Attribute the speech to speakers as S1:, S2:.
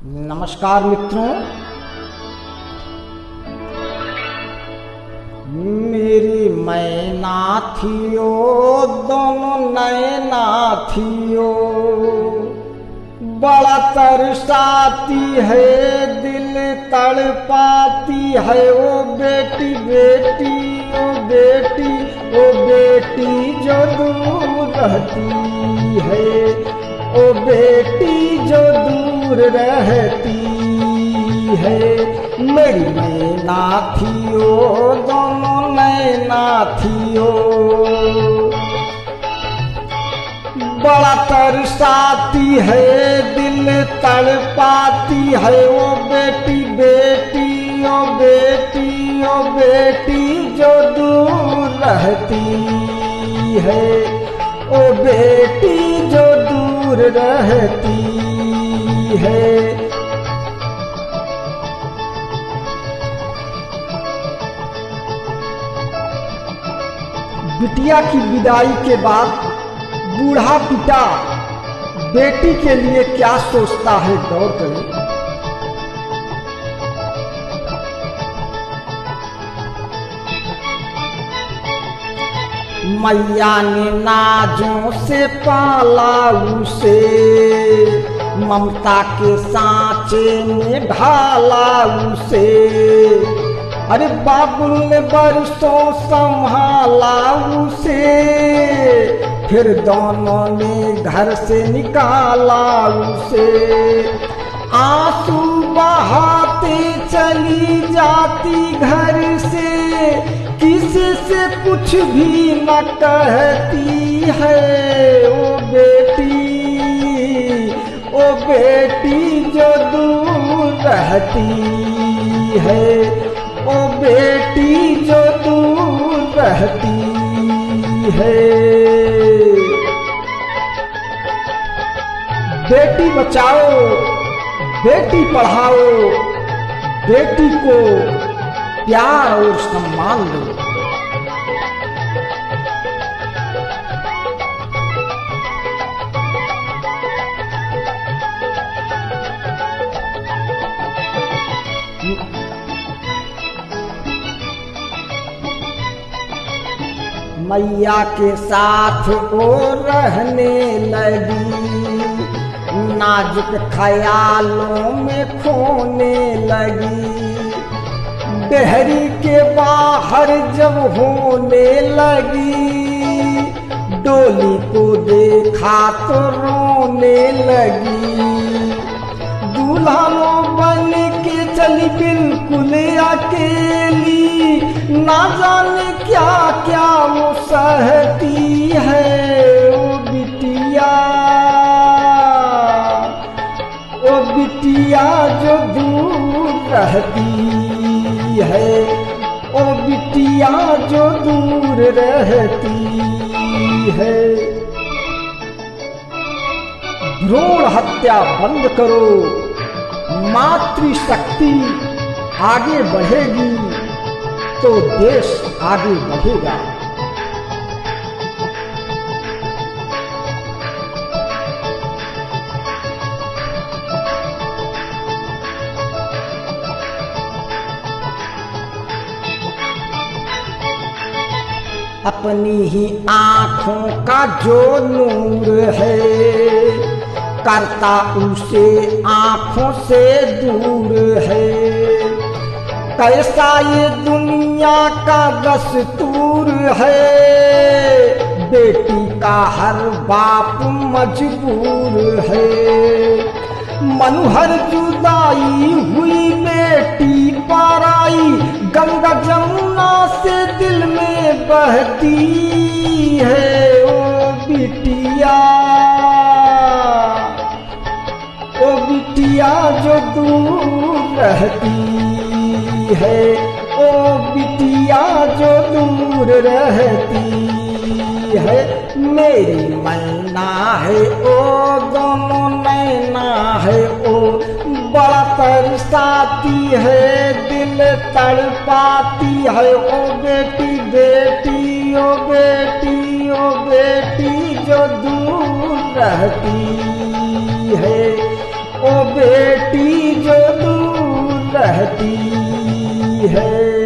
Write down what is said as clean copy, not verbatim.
S1: नमस्कार मित्रों, मेरी मैना थियो दोनों नैना थियो, बड़ा तरसाती है दिल तड़पाती है। ओ बेटी बेटी ओ बेटी ओ बेटी जो दूर रहती है, ओ बेटी जो दूर रहती है। मेरी मैना थियो दोनों नैना थियो, बड़ा तरसाती है दिल तड़पाती है। ओ बेटी बेटी ओ बेटी ओ बेटी जो दूर रहती है, ओ बेटी जो दूर रहती है। बिटिया की विदाई के बाद बूढ़ा पिता बेटी के लिए क्या सोचता है, गौर करें। मैया ने नाजों से पाला उसे, ममता के सांचे में ढाला उसे। अरे बाबुल ने बरसों संभाला उसे, फिर दोनों ने घर से निकाला उसे। आंसू बहाते चली जाती घर से, किसी से कुछ भी न कहती है। ओ बेटी जो दूर रहती है, ओ बेटी जो दूर रहती है। बेटी बचाओ, बेटी पढ़ाओ, बेटी को प्यार और सम्मान दो। मैया के साथ वो रहने लगी, नाजुक ख्यालों में खोने लगी। डेहरी के बाहर जब होने लगी, डोली को देखा तो रोने लगी। दुल्हनों बन के चली बिल्कुल अकेली, ना जाने क्या क्या वो सहती है। ओ बिटिया जो दूर रहती है, ओ बिटिया जो दूर रहती है। भ्रूण हत्या बंद करो, मातृशक्ति आगे बढ़ेगी तो देश आगे बढ़ेगा। अपनी ही आँखों का जो नूर है, करता उसे आँखों से दूर है। कैसा ये दुनिया का दस्तूर है, बेटी का हर बाप मजबूर है। मनोहर जुदाई हुई बेटी पराई, गंगा जमुना से दिल में बहती है। ओ बिटिया जो दूर रहती है, ओ बिटिया जो दूर रहती है। मेरी मैना है ओ दोनों नैना है, ओ बड़ा तरसाती है दिल तड़पाती है। ओ बेटी बेटी ओ बेटी ओ बेटी जो दूर रहती है, ओ बेटी रहती है।